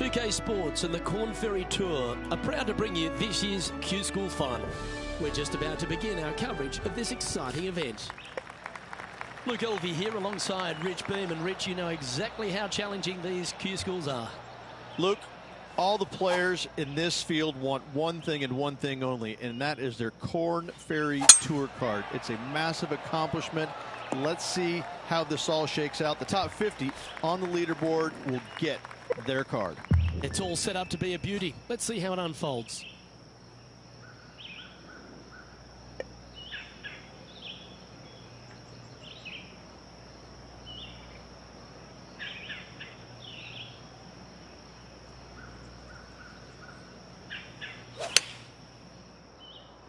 2K Sports and the Corn Ferry Tour are proud to bring you this year's Q School Final. We're just about to begin our coverage of this exciting event. Luke Elvey here alongside Rich Beam. And Rich, you know exactly how challenging these Q Schools are. Luke, all the players in this field want one thing and one thing only, and that is their Corn Ferry Tour card. It's a massive accomplishment. Let's see how this all shakes out. The top 50 on the leaderboard will get their card. It's all set up to be a beauty. Let's see how it unfolds.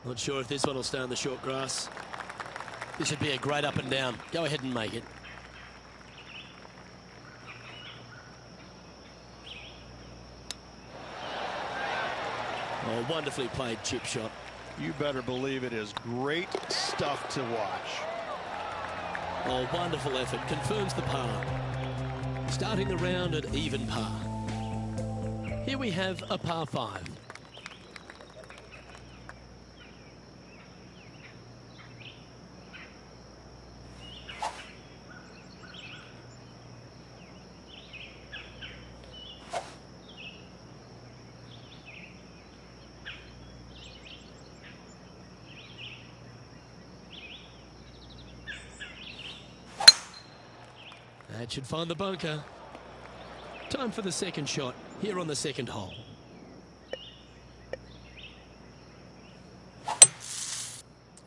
Not sure if this one will stay on the short grass. This should be a great up and down. Go ahead and make it. Oh, wonderfully played chip shot. You better believe it is great stuff to watch. Oh, wonderful effort. Confirms the par. Starting the round at even par. Here we have a par 5. That should find the bunker. Time for the second shot here on the second hole.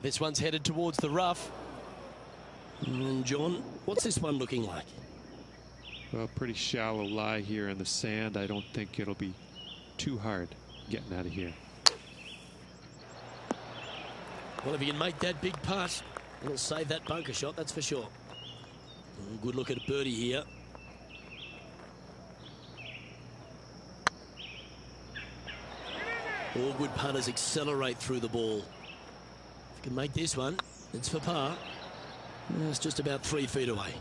This one's headed towards the rough. John, what's this one looking like? Well, pretty shallow lie here in the sand. I don't think it'll be too hard getting out of here. Well, if you can make that big putt, it'll save that bunker shot, that's for sure. Good look at a birdie here. All good putters accelerate through the ball. If you can make this one, it's for par. It's just about 3 feet away.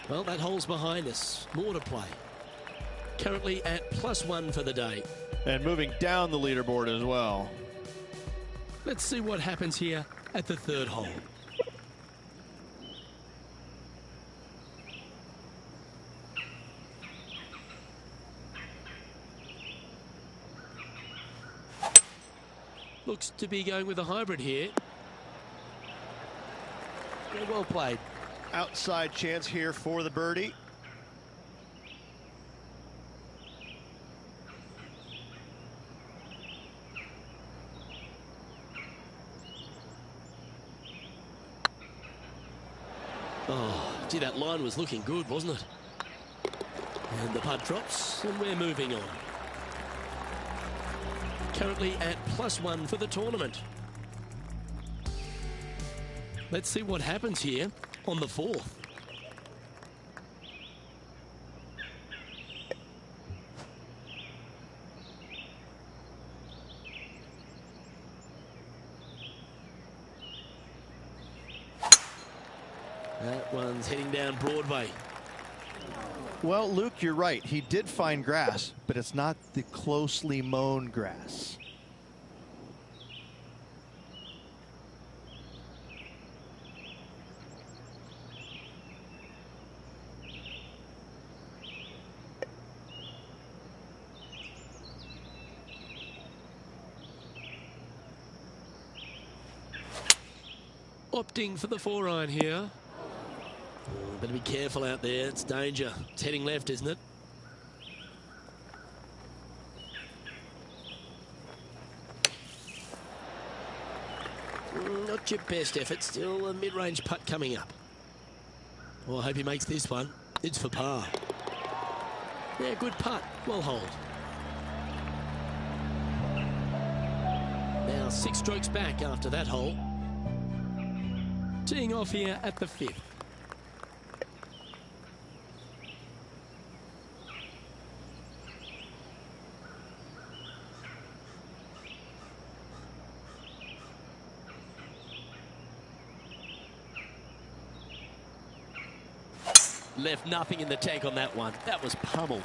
Well, that hole's behind us. More to play. Currently at +1 for the day. And moving down the leaderboard as well. Let's see what happens here at the third hole. Looks to be going with a hybrid here. Very well played. Outside chance here for the birdie. Oh, gee, that line was looking good, wasn't it? And the putt drops, and we're moving on. Currently at +1 for the tournament. Let's see what happens here on the fourth. That one's heading down Broadway. Well, Luke, you're right. He did find grass, but it's not the closely mown grass. Opting for the 4-iron here. Oh, better be careful out there. It's danger. It's heading left, isn't it? Not your best effort. Still a mid-range putt coming up. Well, I hope he makes this one. It's for par. Yeah, good putt. Well holed. Now 6 strokes back after that hole. Teeing off here at the 5th. Left nothing in the tank on that one. That was pummeled.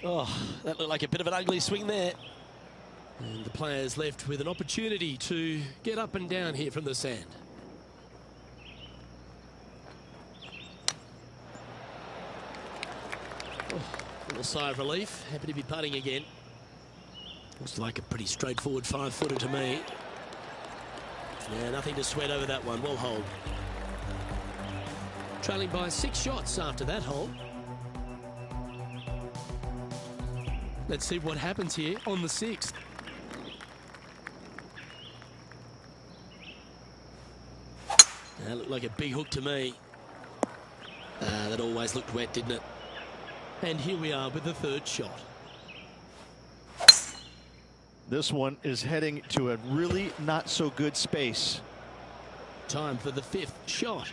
Oh, that looked like a bit of an ugly swing there. And the players left with an opportunity to get up and down here from the sand. Oh, little sigh of relief. Happy to be putting again. Looks like a pretty straightforward 5-footer to me. Yeah, nothing to sweat over that one. Well holed. Trailing by 6 shots after that hole. Let's see what happens here on the 6th. That looked like a big hook to me. That always looked wet, didn't it? And here we are with the 3rd shot. This one is heading to a really not so good space. Time for the 5th shot.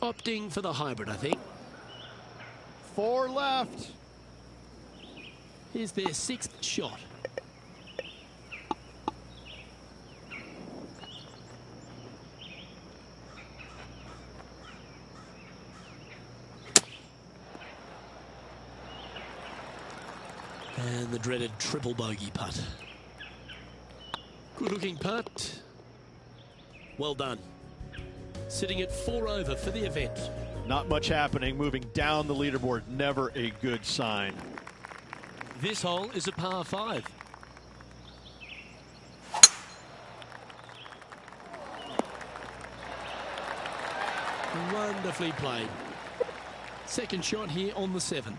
Opting for the hybrid, I think. 4 left. Here's their 6th shot. And the dreaded triple bogey putt. Good looking putt. Well done. Sitting at 4 over for the event. Not much happening, moving down the leaderboard. Never a good sign. This hole is a par 5. Wonderfully played. 2nd shot here on the 7th.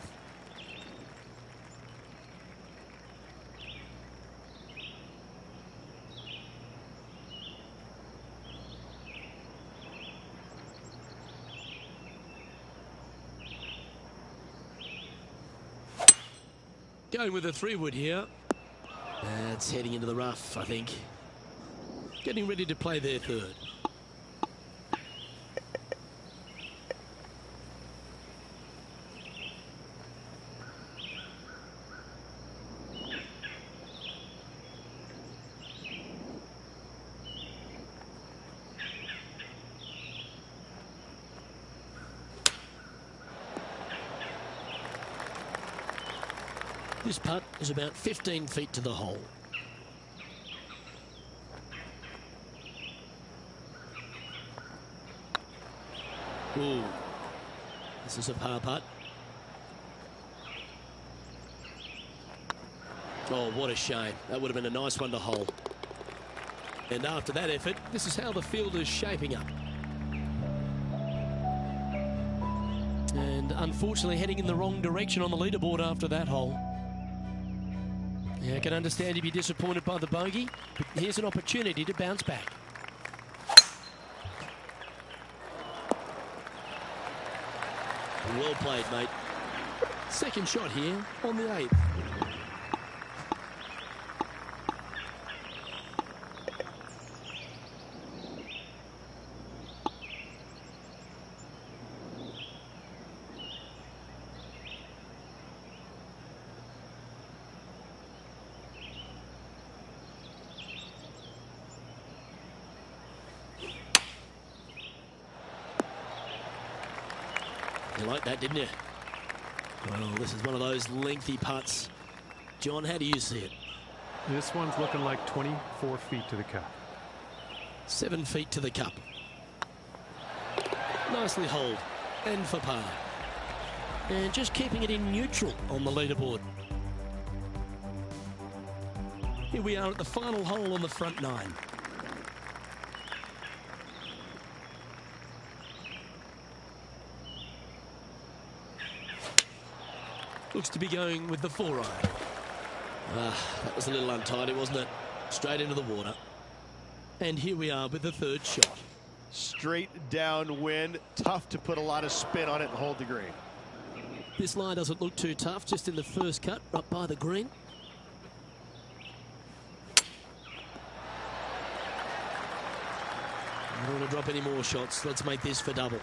Going with a 3-wood here. It's heading into the rough, I think. Getting ready to play their 3rd. This putt is about 15 feet to the hole. Ooh, this is a par putt. Oh, what a shame. That would have been a nice one to hole. And after that effort, this is how the field is shaping up. And unfortunately heading in the wrong direction on the leaderboard after that hole. Yeah, I can understand you'd be disappointed by the bogey, but here's an opportunity to bounce back. Well played, mate. 2nd shot here on the 8th. You liked that, didn't you? Well, this is one of those lengthy putts. John, how do you see it? This one's looking like 24 feet to the cup. 7 feet to the cup. Nicely holed. And for par. And just keeping it in neutral on the leaderboard. Here we are at the final hole on the front 9. Looks to be going with the 4-iron. That was a little untidy, wasn't it? Straight into the water. And here we are with the 3rd shot. Straight downwind. Tough to put a lot of spin on it and hold the green. This line doesn't look too tough, just in the first cut, up by the green. I don't want to drop any more shots. Let's make this for double.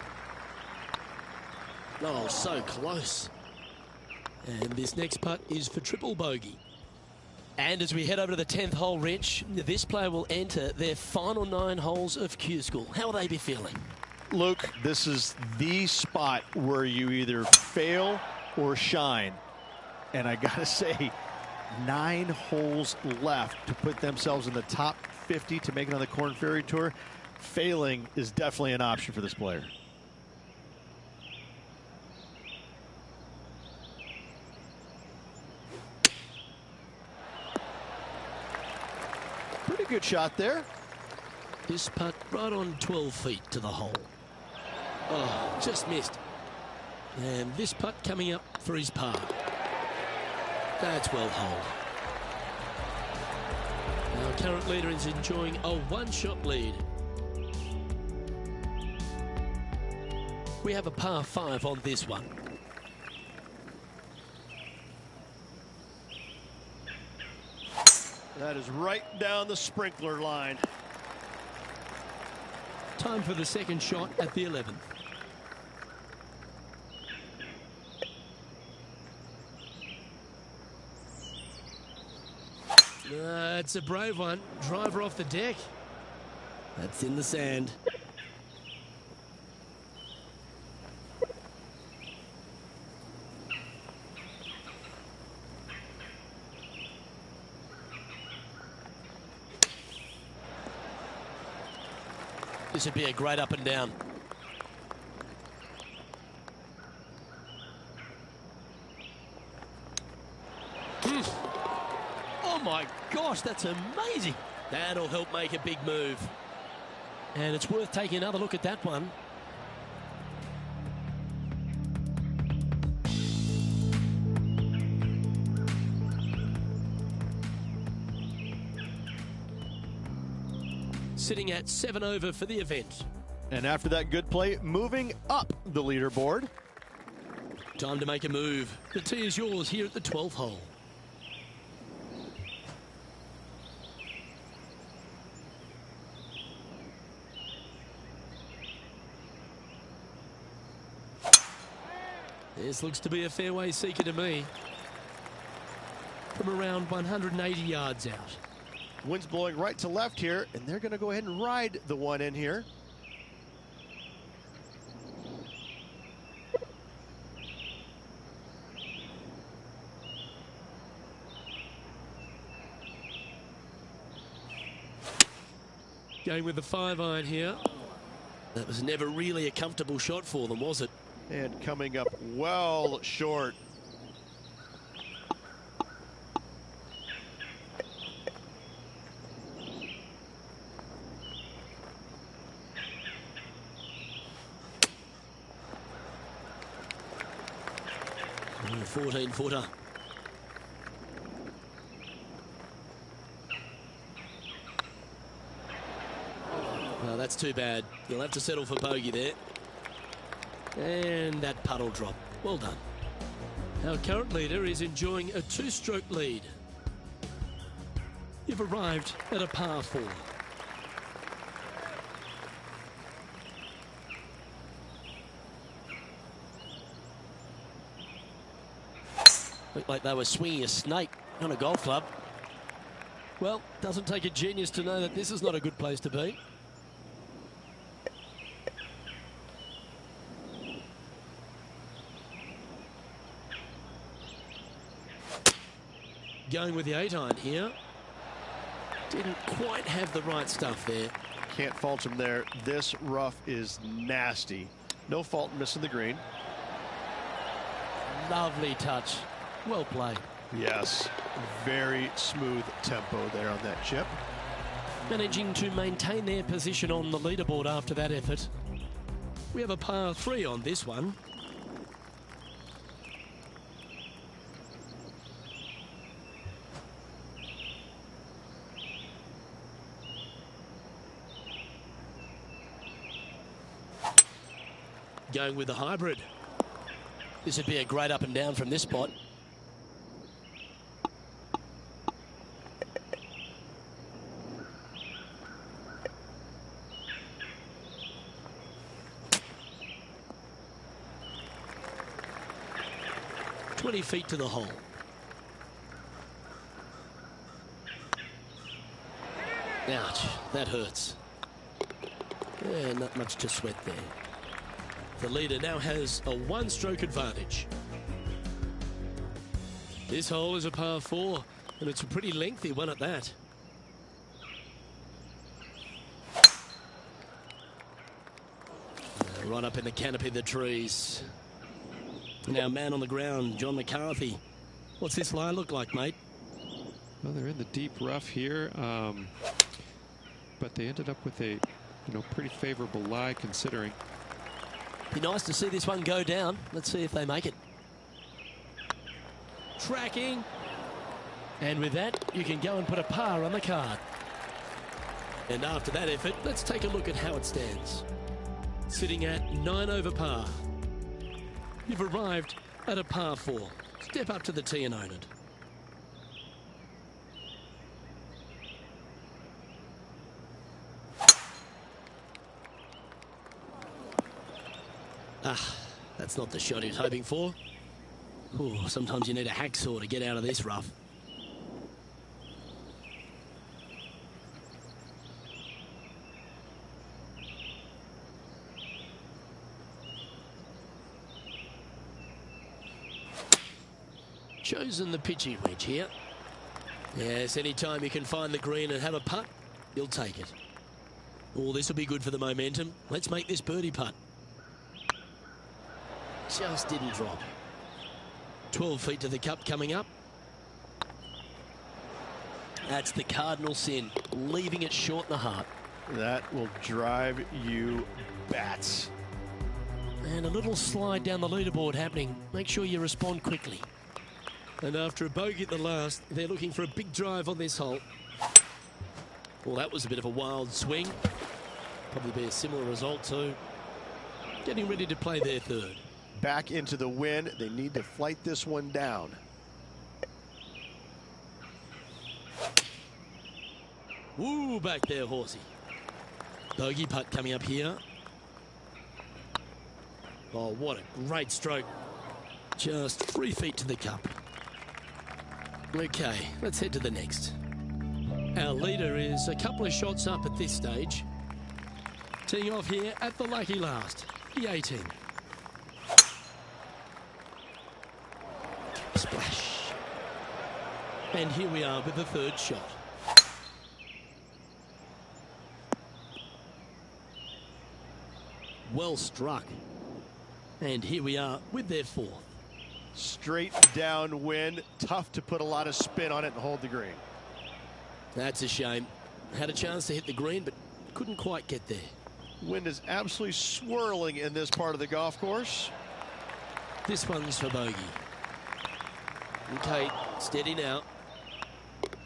Oh, so close. And this next putt is for triple bogey. And as we head over to the 10th hole, Rich, this player will enter their final 9 holes of Q School. How will they be feeling? Luke, this is the spot where you either fail or shine. And I gotta say, 9 holes left to put themselves in the top 50 to make it on the Korn Ferry Tour. Failing is definitely an option for this player. Pretty good shot there. This putt right on 12 feet to the hole. Oh, just missed. And this putt coming up for his par. That's well holed. Our current leader is enjoying a 1-shot lead. We have a par 5 on this one. That is right down the sprinkler line. Time for the second shot at the 11th. It's a brave one. Driver off the deck. That's in the sand. This would be a great up and down. Oh my gosh, that's amazing. That'll help make a big move. And it's worth taking another look at that one. Sitting at 7 over for the event. And after that good play, moving up the leaderboard. Time to make a move. The tee is yours here at the 12th hole. This looks to be a fairway seeker to me. From around 180 yards out. Wind's blowing right to left here, and they're going to go ahead and ride the one in here. Going with the 5-iron here. That was never really a comfortable shot for them, was it? And coming up well short. A 14-footer. No, that's too bad. You'll have to settle for bogey there. And that puddle drop. Well done. Our current leader is enjoying a 2-stroke lead. You've arrived at a par 4. Looked like they were swinging a snake on a golf club. Well, doesn't take a genius to know that this is not a good place to be. Going with the 8-iron here. Didn't quite have the right stuff there. Can't fault him there. This rough is nasty. No fault in missing the green. Lovely touch. Well played. Yes, very smooth tempo there on that chip. Managing to maintain their position on the leaderboard after that effort. We have a par 3 on this one. Going with the hybrid. This would be a great up and down from this spot. 20 feet to the hole. Ouch, that hurts. Yeah, not much to sweat there. The leader now has a one-stroke advantage. This hole is a par 4, and it's a pretty lengthy one at that. Right up in the canopy of the trees. Now, man on the ground, John McCarthy. What's this lie look like, mate? Well, they're in the deep rough here, but they ended up with a, pretty favorable lie considering. Be nice to see this one go down. Let's see if they make it. Tracking. And with that, you can go and put a par on the card. And after that effort, let's take a look at how it stands. Sitting at 9 over par. You've arrived at a par 4. Step up to the tee and own it. That's not the shot he was hoping for. Ooh, sometimes you need a hacksaw to get out of this rough. Chosen the pitching wedge here. Yes, anytime you can find the green and have a putt, you'll take it. Oh, this will be good for the momentum. Let's make this birdie putt. Just didn't drop. 12 feet to the cup coming up. That's the cardinal sin, leaving it short in the heart. That will drive you bats. And a little slide down the leaderboard happening. Make sure you respond quickly. And after a bogey at the last, they're looking for a big drive on this hole. Well, that was a bit of a wild swing. Probably be a similar result too. Getting ready to play their third. Back into the wind. They need to flight this one down. Woo, back there, horsey. Bogey putt coming up here. Oh, what a great stroke. Just 3 feet to the cup. Okay, let's head to the next. Our leader is a couple of shots up at this stage. Teeing off here at the lucky last, the 18. Splash. And here we are with the third shot. Well struck. And here we are with their fourth. Straight downwind. Tough to put a lot of spin on it and hold the green. That's a shame. Had a chance to hit the green, but couldn't quite get there. Wind is absolutely swirling in this part of the golf course. This one's for bogey. Okay, steady now.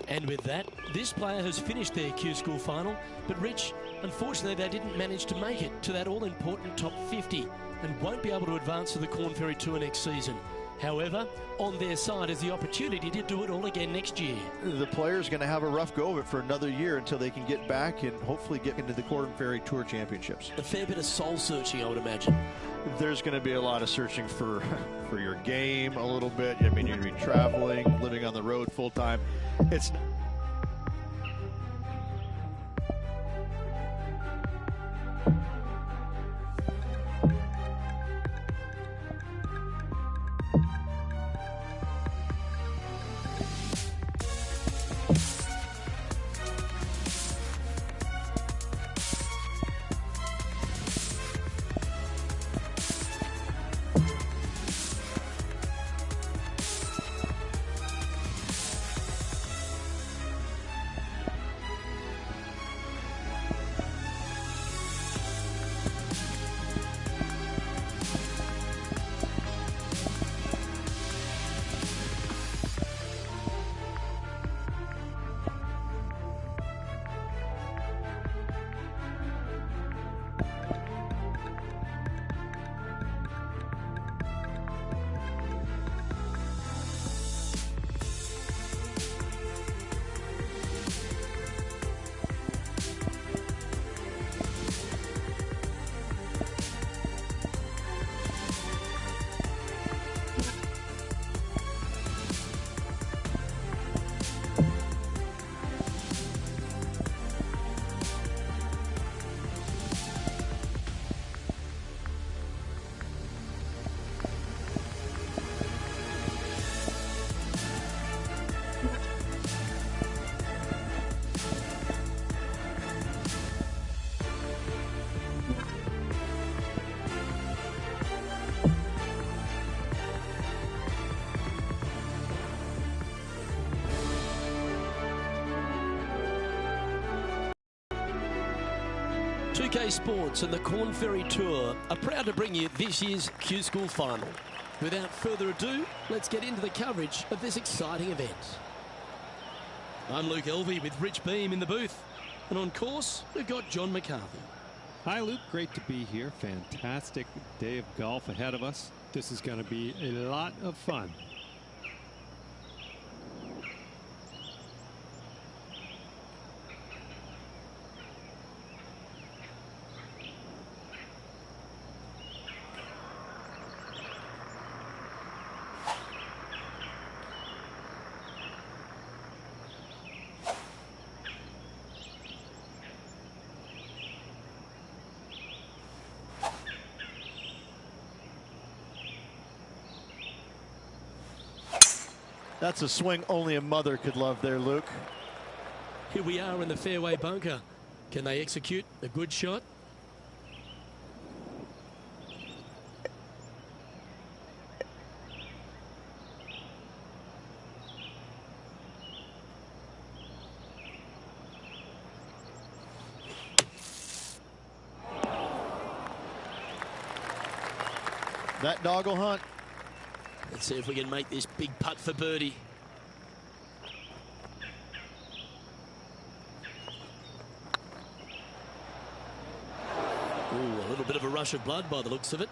And with that, this player has finished their Q School final. But Rich, unfortunately, they didn't manage to make it to that all-important top 50 and won't be able to advance to the Korn Ferry Tour next season. However, on their side is the opportunity to do it all again next year. The player's going to have a rough go of it for another year until they can get back and hopefully get into the Korn Ferry Tour Championships. A fair bit of soul searching, I would imagine. There's going to be a lot of searching for your game a little bit. I mean, you're going to be traveling, living on the road full time. It's PGA Sports and the Corn Ferry Tour are proud to bring you this year's Q School Final. Without further ado, let's get into the coverage of this exciting event. I'm Luke Elvey with Rich Beam in the booth. And on course, we've got John McCarthy. Hi, Luke. Great to be here. Fantastic day of golf ahead of us. This is going to be a lot of fun. That's a swing only a mother could love there, Luke. Here we are in the fairway bunker. Can they execute a good shot? That dog will hunt. Let's see if we can make this big putt for birdie. Ooh, a little bit of a rush of blood by the looks of it.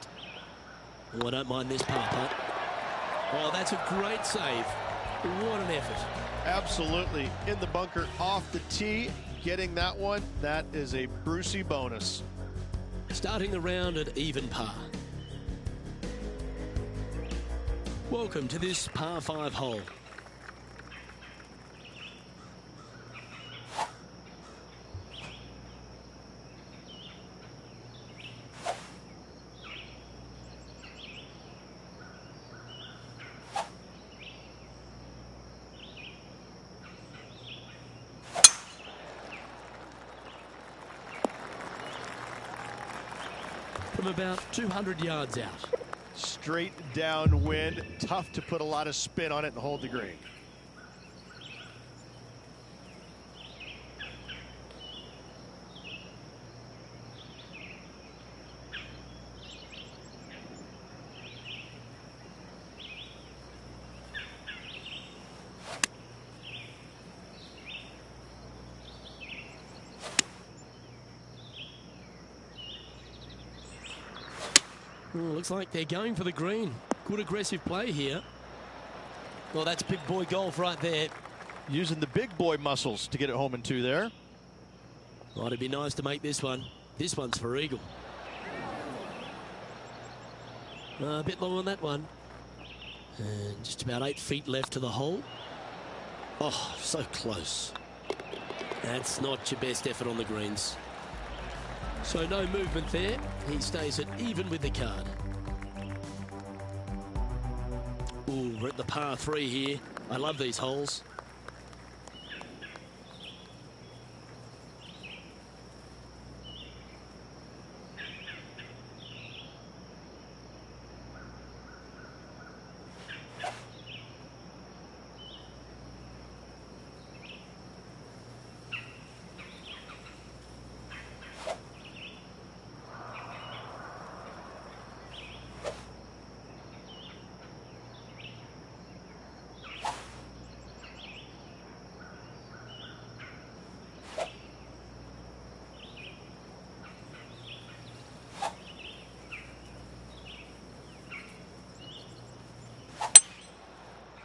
Oh, I don't mind this par putt. Oh, that's a great save. What an effort. Absolutely. In the bunker off the tee, getting that one, that is a Brucey bonus. Starting the round at even par. Welcome to this par 5 hole. From about 200 yards out. Straight downwind, tough to put a lot of spin on it and hold the green. Looks like they're going for the green. Good aggressive play here. Well, that's big boy golf right there. Using the big boy muscles to get it home in 2 there. Well, it'd be nice to make this one. This one's for eagle. A bit long on that one. And just about 8 feet left to the hole. Oh, so close. That's not your best effort on the greens. So no movement there. He stays at even with the card. Ooh, we're at the par 3 here. I love these holes.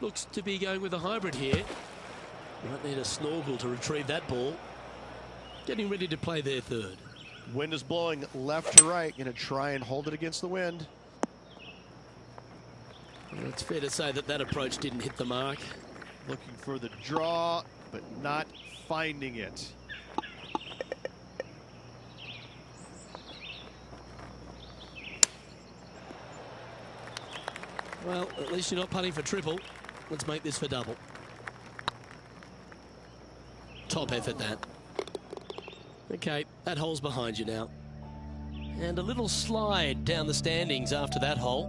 Looks to be going with a hybrid here. Might need a snorkel to retrieve that ball. Getting ready to play their third. Wind is blowing left to right. Going to try and hold it against the wind. Well, it's fair to say that that approach didn't hit the mark. Looking for the draw, but not finding it. Well, at least you're not putting for triple. Let's make this for double. Top effort, that. Okay, that hole's behind you now. And a little slide down the standings after that hole.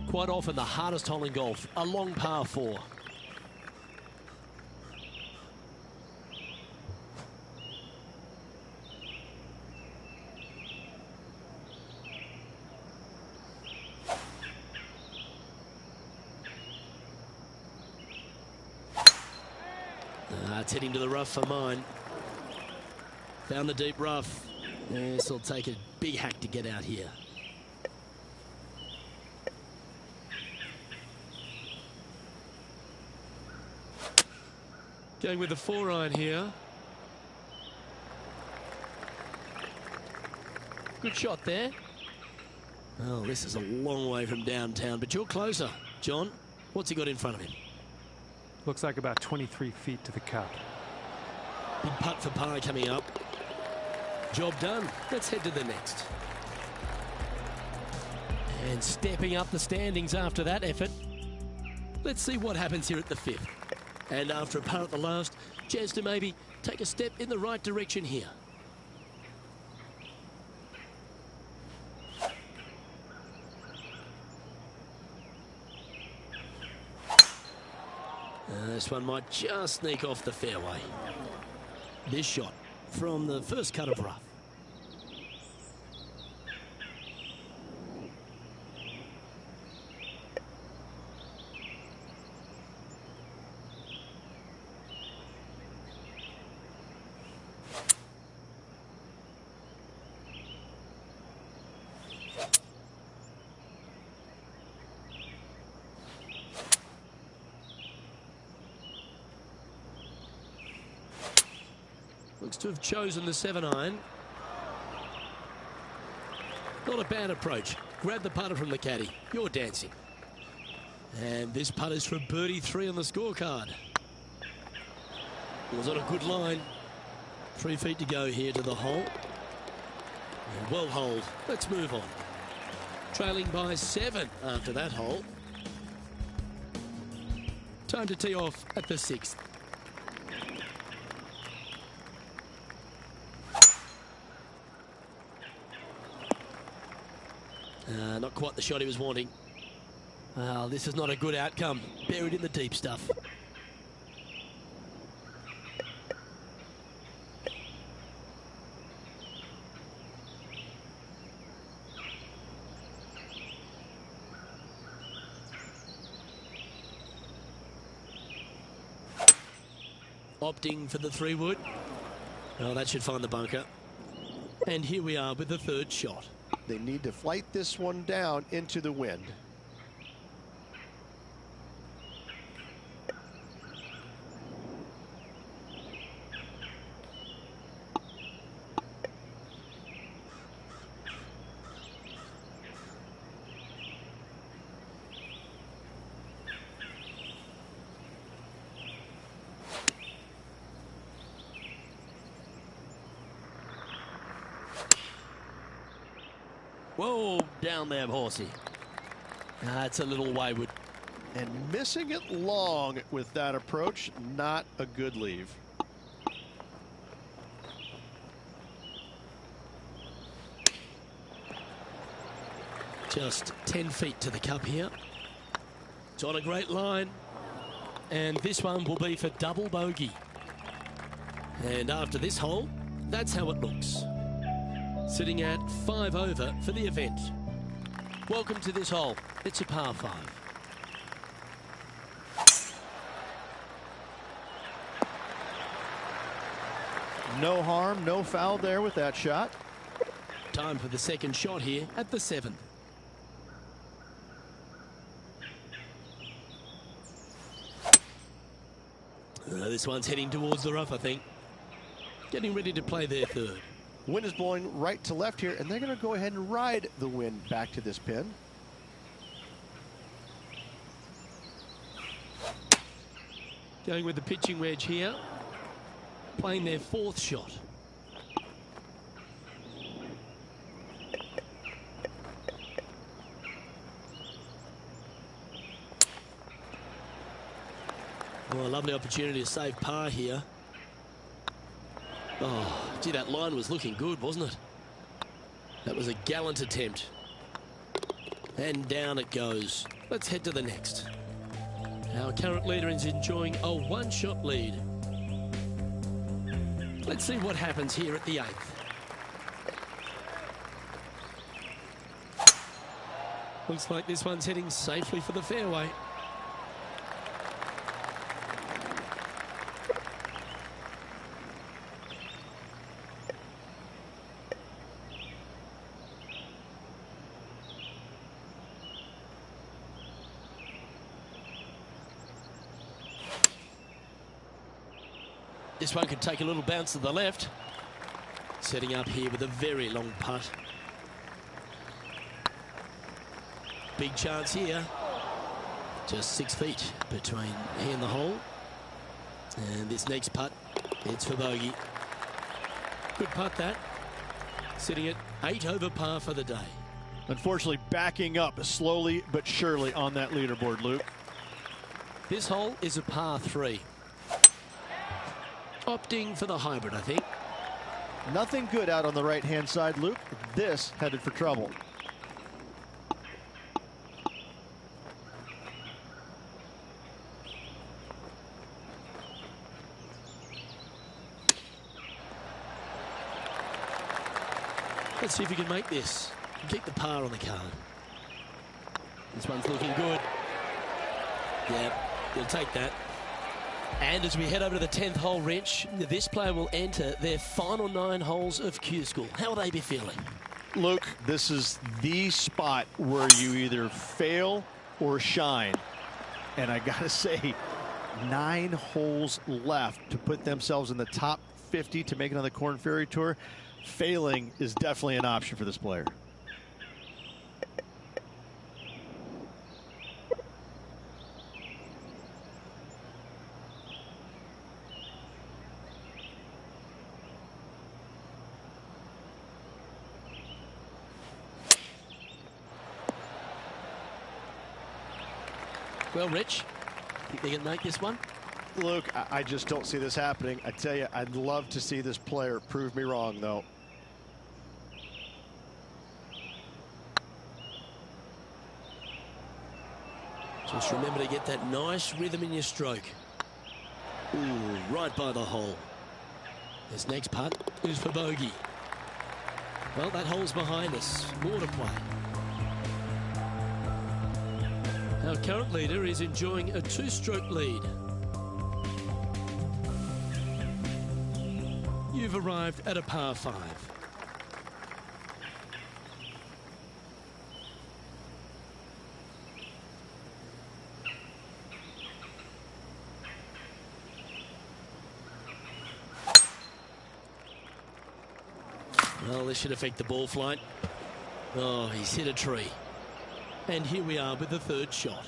Quite often the hardest hole in golf, a long par 4. It's heading to the rough for mine. Found the deep rough. This will take a big hack to get out here. Going with the 4-iron here. Good shot there. Oh, this is a long way from downtown, but you're closer. John, what's he got in front of him? Looks like about 23 feet to the cup. Big putt for par coming up. Job done. Let's head to the next. And stepping up the standings after that effort. Let's see what happens here at the 5th. And after a par at the last, chance to maybe take a step in the right direction here. This one might just sneak off the fairway. This shot from the first cut of rough. Looks to have chosen the 7-iron. Not a bad approach. Grab the putter from the caddy. You're dancing. And this putt is for birdie 3 on the scorecard. It was on a good line. 3 feet to go here to the hole. And well holed. Let's move on. Trailing by 7 after that hole. Time to tee off at the 6th. Not quite the shot he was wanting. This is not a good outcome. Buried in the deep stuff. Opting for the 3-wood. Oh, that should find the bunker. And here we are with the 3rd shot. They need to flight this one down into the wind. Whoa, down there, horsey. That's a little wayward. And missing it long with that approach, not a good leave. Just 10 feet to the cup here. It's on a great line. And this one will be for double bogey. And after this hole, that's how it looks. Sitting at 5 over for the event. Welcome to this hole. It's a par 5. No harm, no foul there with that shot. Time for the 2nd shot here at the 7th. This one's heading towards the rough, I think. Getting ready to play their 3rd. Wind is blowing right to left here, and they're going to go ahead and ride the wind back to this pin. Going with the pitching wedge here. Playing their 4th shot. Oh, a lovely opportunity to save par here. Oh, gee, that line was looking good, wasn't it? That was a gallant attempt. And down it goes. Let's head to the next. Our current leader is enjoying a 1-shot lead. Let's see what happens here at the 8th. Looks like this one's heading safely for the fairway. This one could take a little bounce to the left. Setting up here with a very long putt. Big chance here. Just 6 feet between he and the hole. And this next putt, it's for bogey. Good putt that. Sitting at 8 over par for the day. Unfortunately, backing up slowly but surely on that leaderboard, Luke. This hole is a par 3. Opting for the hybrid, I think. Nothing good out on the right-hand side, Luke. This headed for trouble. Let's see if we can make this. Keep the par on the card. This one's looking good. Yeah, you'll take that. And as we head over to the 10th hole, Rich, this player will enter their final 9 holes of Q School. How will they be feeling? Luke, this is the spot where you either fail or shine. And I gotta say, 9 holes left to put themselves in the top 50 to make it on the Korn Ferry Tour. Failing is definitely an option for this player. Well, Rich, think they can make this one? Luke, I just don't see this happening. I tell you, I'd love to see this player prove me wrong, though. Just remember to get that nice rhythm in your stroke. Ooh, right by the hole. This next putt is for bogey. Well, that hole's behind us. More to play. Our current leader is enjoying a 2-stroke lead. You've arrived at a par 5. Well, this should affect the ball flight. Oh, he's hit a tree. And here we are with the 3rd shot.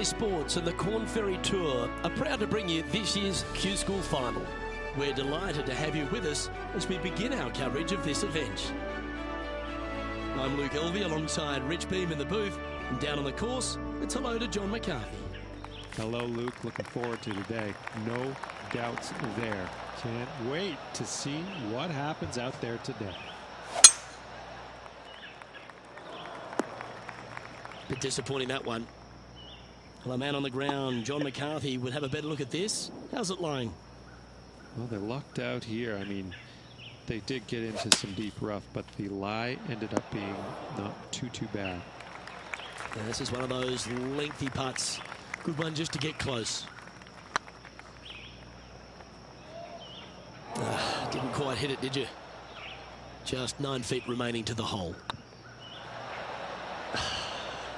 PGA Sports and the Korn Ferry Tour are proud to bring you this year's Q School Final. We're delighted to have you with us as we begin our coverage of this event. I'm Luke Elvey alongside Rich Beam in the booth, and down on the course, it's hello to John McCarthy. Hello, Luke. Looking forward to today. No doubts there. Can't wait to see what happens out there today. Bit disappointing, that one. Well, a man on the ground, John McCarthy, would have a better look at this. How's it lying? Well, they're lucked out here. I mean, they did get into some deep rough, but the lie ended up being not too bad. Now, this is one of those lengthy putts. Good one just to get close. Didn't quite hit it, did you? Just 9 feet remaining to the hole.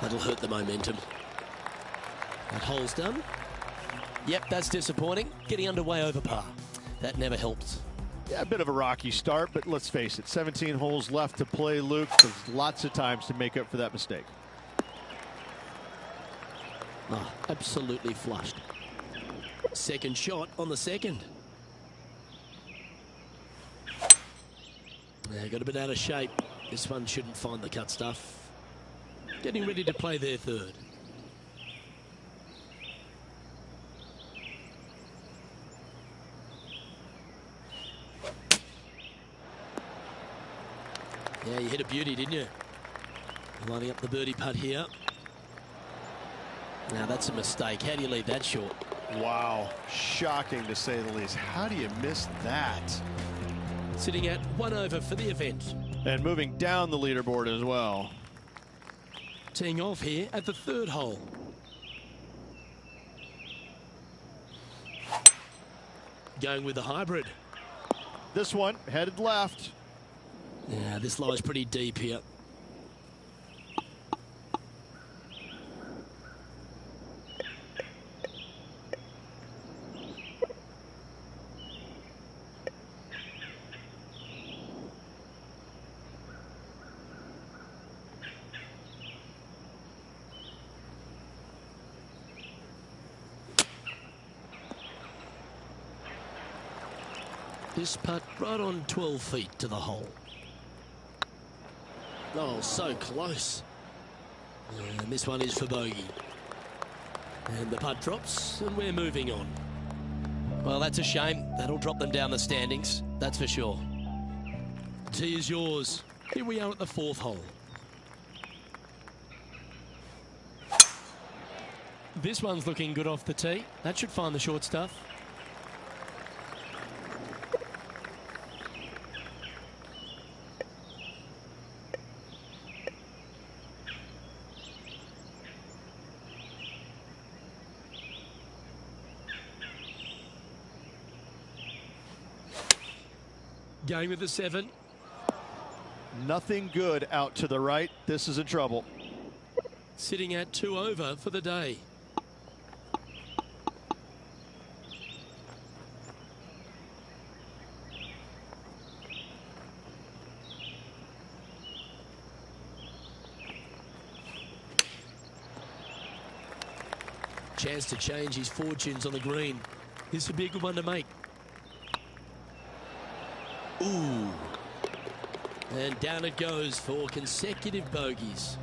That'll hurt the momentum. That hole's done. Yep, that's disappointing. Getting underway over par. That never helps. Yeah, a bit of a rocky start, but let's face it, 17 holes left to play, Luke. There's lots of times to make up for that mistake. Oh, absolutely flushed. Second shot on the second. Yeah, got a bit out of shape. This one shouldn't find the cut stuff. getting ready to play their third. Yeah, you hit a beauty, didn't you? Lining up the birdie putt here. Now that's a mistake. How do you leave that short? Wow, shocking to say the least. How do you miss that? Sitting at 1 over for the event. And moving down the leaderboard as well. Teeing off here at the third hole. Going with the hybrid. This one headed left. Yeah, this lies pretty deep here. This putt right on 12 feet to the hole. Oh, so close. And this one is for bogey. And the putt drops, and we're moving on. Well, that's a shame. That'll drop them down the standings, that's for sure. Tee is yours. Here we are at the fourth hole. This one's looking good off the tee. That should find the short stuff. Going with the 7. Nothing good out to the right. This is in trouble. Sitting at 2 over for the day. Chance to change his fortunes on the green. This would be a good one to make. Ooh. And down it goes for consecutive bogeys.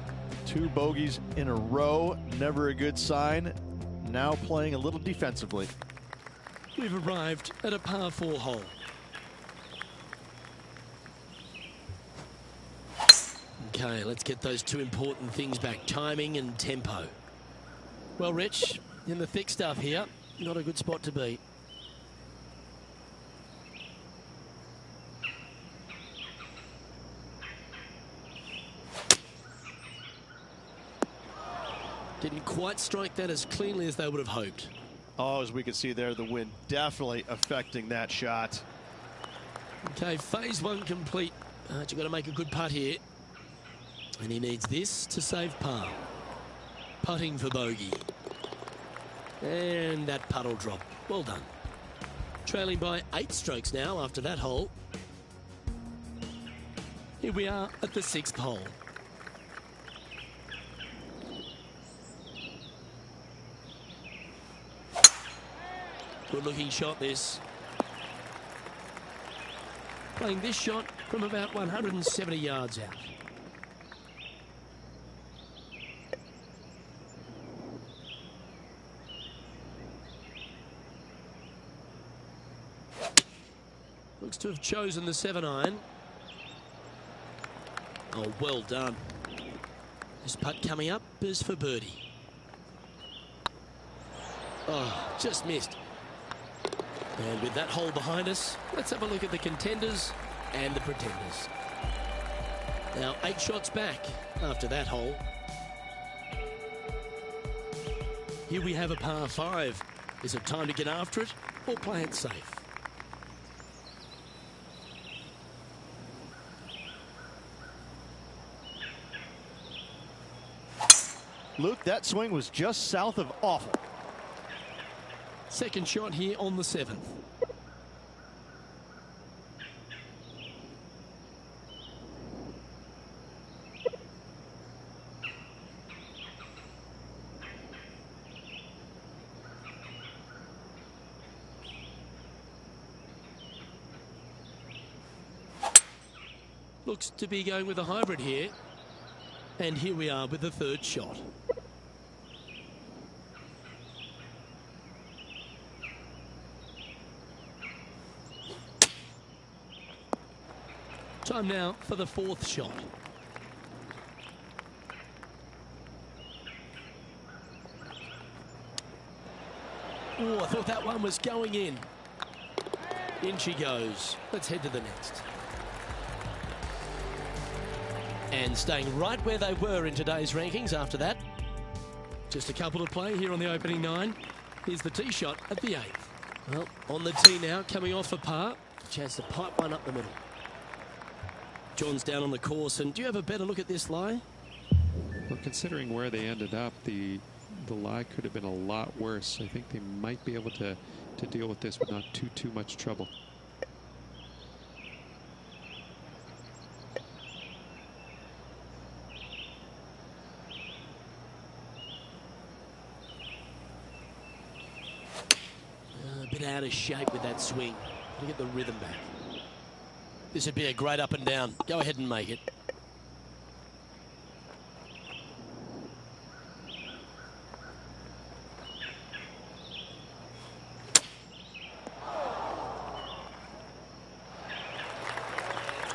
2 bogeys in a row, never a good sign. Now playing a little defensively. We've arrived at a par 4 hole. Okay, let's get those 2 important things back, timing and tempo. Well, Rich, in the thick stuff here, not a good spot to be. Didn't quite strike that as cleanly as they would have hoped. Oh, as we can see there, the wind definitely affecting that shot. Okay, phase 1 complete. But you've got to make a good putt here. And he needs this to save par. Putting for bogey. And that putt will drop. Well done. Trailing by 8 strokes now after that hole. Here we are at the 6th hole. Good looking shot this. Playing this shot from about 170 yards out. Looks to have chosen the 7-iron. Oh, well done. This putt coming up is for birdie. Oh, just missed. And with that hole behind us, let's have a look at the contenders and the pretenders. Now 8 shots back after that hole. Here we have a par 5. Is it time to get after it or play it safe? Luke, that swing was just south of awful. Second shot here on the 7th. Looks to be going with a hybrid here. And here we are with the third shot. Time now for the fourth shot. Oh, I thought that one was going in. In she goes. Let's head to the next. And staying right where they were in today's rankings after that. Just a couple to play here on the opening 9. Here's the tee shot at the 8th. Well, on the tee now, coming off for par. Chance to pipe one up the middle. John's down on the course, and do you have a better look at this lie? Well, considering where they ended up, the lie could have been a lot worse. I think they might be able to deal with this with not too much trouble. A bit out of shape with that swing. To get the rhythm back. This would be a great up and down. Go ahead and make it.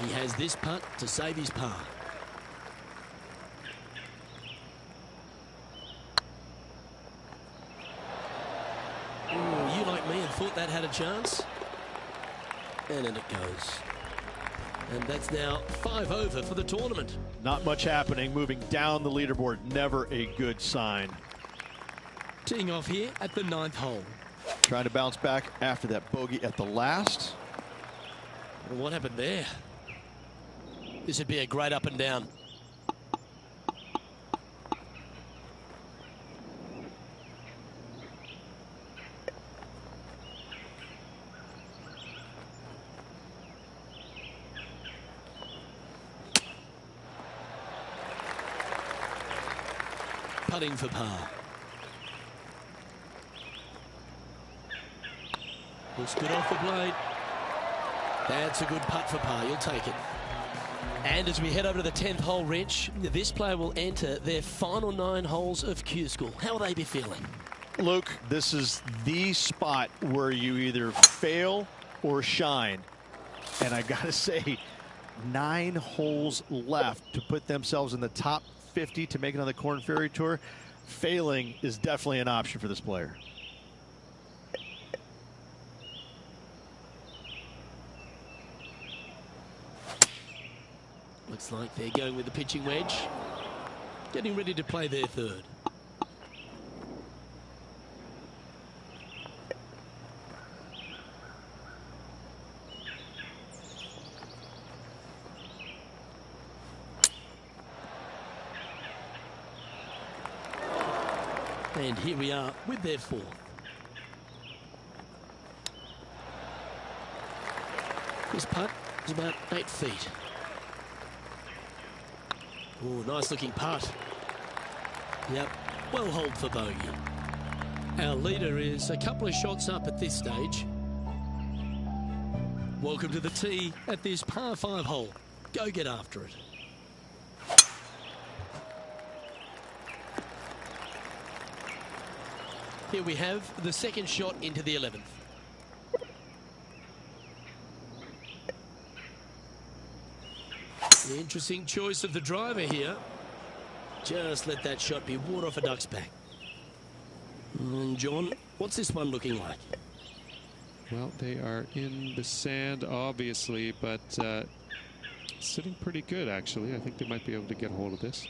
He has this putt to save his par. Ooh, you like me and thought that had a chance? And in it goes. And that's now 5 over for the tournament. Not much happening. Moving down the leaderboard. Never a good sign. Teeing off here at the 9th hole. Trying to bounce back after that bogey at the last. And what happened there? This would be a great up and down. Putting for par. Looks good off the blade. That's a good putt for par. You'll take it. And as we head over to the 10th hole, Rich, this player will enter their final 9 holes of Q School. How will they be feeling? Luke, this is the spot where you either fail or shine. And I got to say, 9 holes left to put themselves in the top 50 to make it on the Korn Ferry Tour. Failing is definitely an option for this player. Looks like they're going with the pitching wedge. Getting ready to play their third. And here we are with their fourth. This putt is about 8 feet. Oh, nice looking putt. Yep, well holed for bogey. Our leader is a couple of shots up at this stage. Welcome to the tee at this par 5 hole. Go get after it. Here we have the second shot into the 11th. The interesting choice of the driver here. Just let that shot be water off a duck's back. And John, what's this one looking like? Well, they are in the sand, obviously, but sitting pretty good, actually. I think they might be able to get a hold of this.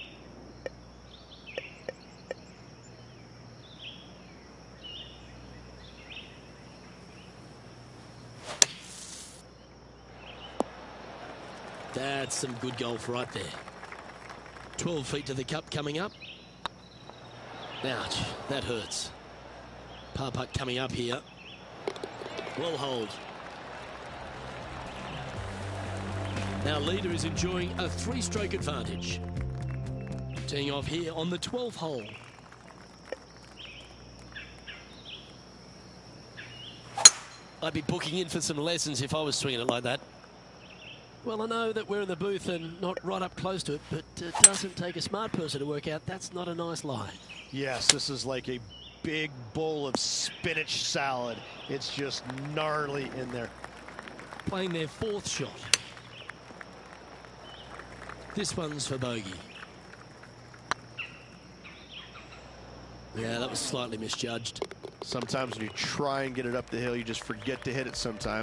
That's some good golf right there. 12 feet to the cup coming up. Ouch, that hurts. Par putt coming up here. Well hold. Our leader is enjoying a 3-stroke advantage. Teeing off here on the 12th hole. I'd be booking in for some lessons if I was swinging it like that. Well, I know that we're in the booth and not right up close to it, but it doesn't take a smart person to work out that's not a nice lie. Yes, this is like a big bowl of spinach salad. It's just gnarly in there. Playing their fourth shot. This one's for bogey. Yeah, that was slightly misjudged. Sometimes when you try and get it up the hill, you just forget to hit it sometimes.